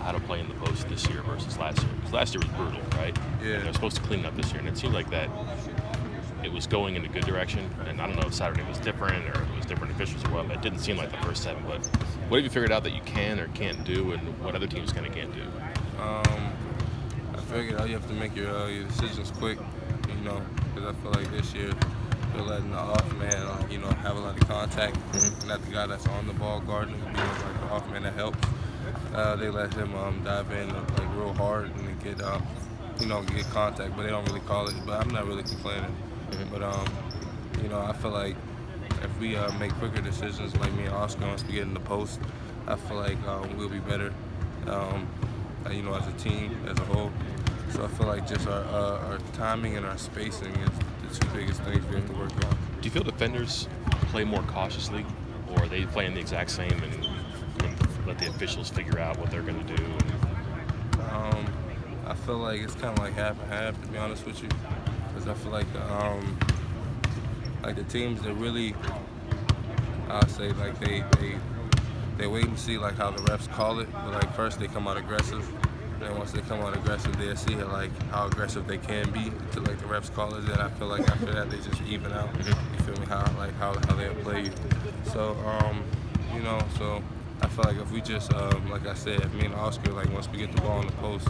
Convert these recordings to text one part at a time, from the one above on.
how to play in the post this year versus last year? Because last year was brutal, right? Yeah. And they're supposed to clean it up this year, and it seemed like that it was going in a good direction. And I don't know if Saturday was different or if it was different officials or what, but it didn't seem like the first 7. But what have you figured out that you can or can't do, and what other teams can and can't do? I figured out you have to make your decisions quick, because I feel like this year they're letting the off man, have a lot of contact. Mm-hmm. Not the guy that's on the ball guarding, like the off man that helps. They let him dive in like real hard and get contact, but they don't really call it. But I'm not really complaining. Mm-hmm. But I feel like if we make quicker decisions, like me and Oscar, once we get in the post, I feel like we'll be better. As a team, as a whole. So I feel like just our timing and our spacing is the 2 biggest things we have to work on. Do you feel defenders play more cautiously, or are they playing the exact same and let the officials figure out what they're going to do? I feel like it's kind of like half and half, to be honest with you, because I feel like the teams that really, I'll say like they wait and see like how the refs call it, but like first they come out aggressive. Then once they come out aggressive, they'll see like how aggressive they can be until like the refs call it. Then I feel like after that they just even out. You feel me? How they'll play you. So so I feel like if we just like I said, me and Oscar, like once we get the ball in the post,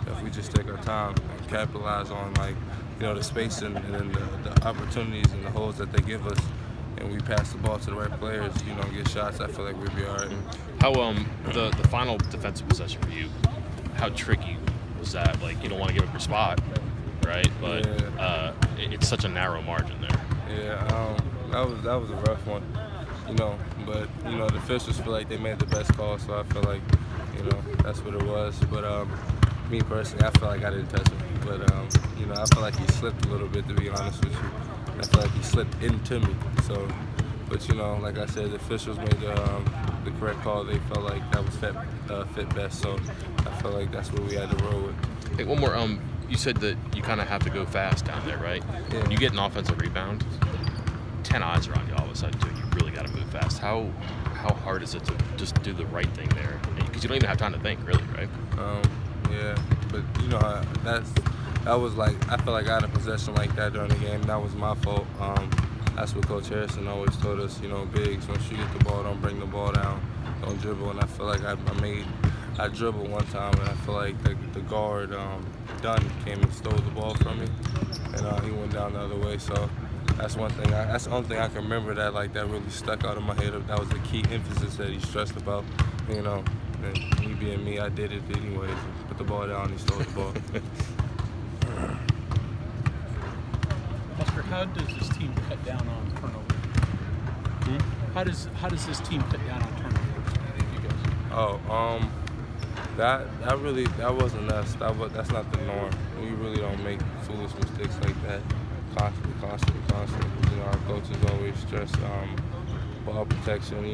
if we just take our time and capitalize on the spacing and then the opportunities and the holes that they give us, and we pass the ball to the right players, get shots, I feel like we'd be all right. How the final defensive possession for you, how tricky was that? Like, you don't want to give up your spot, right? But yeah. It's such a narrow margin there. Yeah, that was a rough one, but the officials feel like they made the best call, so I feel like that's what it was. But me personally, I feel like I didn't touch him, but I feel like he slipped a little bit, to be honest with you. I feel like he slipped into me. So, but like I said, the officials made the correct call. They felt like that was fit best. So I feel like that's what we had to roll with. Hey, one more. You said that you kind of have to go fast down there, right? Yeah. When you get an offensive rebound, 10 eyes are on you all of a sudden, too. You really got to move fast. How hard is it to just do the right thing there? Because you don't even have time to think, really, right? Yeah, but that was like, I feel like I had a possession like that during the game. That was my fault. That's what Coach Harrison always told us, bigs, once you get the ball, don't bring the ball down, don't dribble. And I feel like I dribbled one time, and I feel like the guard, Dunn, came and stole the ball from me, and he went down the other way. So that's one thing. That's the only thing I can remember that really stuck out in my head. That was the key emphasis that he stressed about, And me being me, I did it anyways. Put the ball down, he stole the ball. Oscar, how does this team cut down on turnovers? How does this team cut down on turnovers? You guys? That wasn't us. That's not the norm. We really don't make foolish mistakes like that. Constantly. Our coaches always stress ball protection.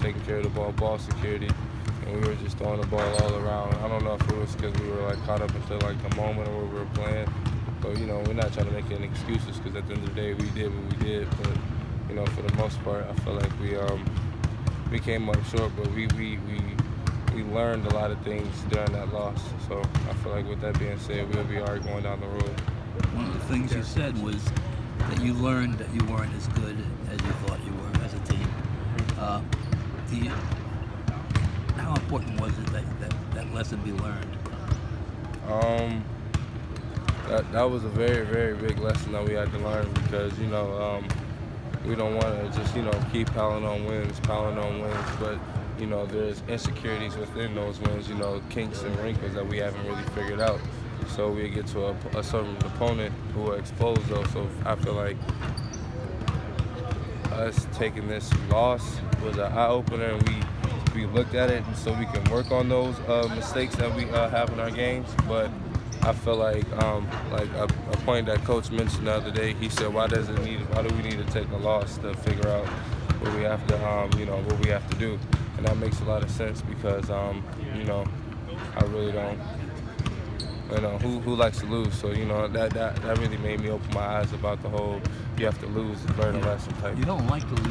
Taking care of the ball security. And we were just throwing the ball all around. I don't know if it was because we were caught up into the moment where we were playing, but we're not trying to make any excuses, because at the end of the day we did what we did. But for the most part, I feel like we came up short, but we learned a lot of things during that loss. So I feel like with that being said, we'll be all right going down the road. One of the things you said was that you learned that you weren't as good as you thought you were as a team. How important was it that lesson be learned? That was a very, very big lesson that we had to learn, because we don't want to just keep piling on wins, but there's insecurities within those wins, kinks and wrinkles that we haven't really figured out. So we get to a certain opponent who will expose those. So I feel like us taking this loss was an eye-opener, and we looked at it, and so we can work on those mistakes that we have in our games. But I feel like a point that Coach mentioned the other day, he said, why do we need to take a loss to figure out what we have to what we have to do? And that makes a lot of sense, because I really don't, who likes to lose? So that really made me open my eyes about the whole, you have to lose to learn a lesson type. You don't like to lose.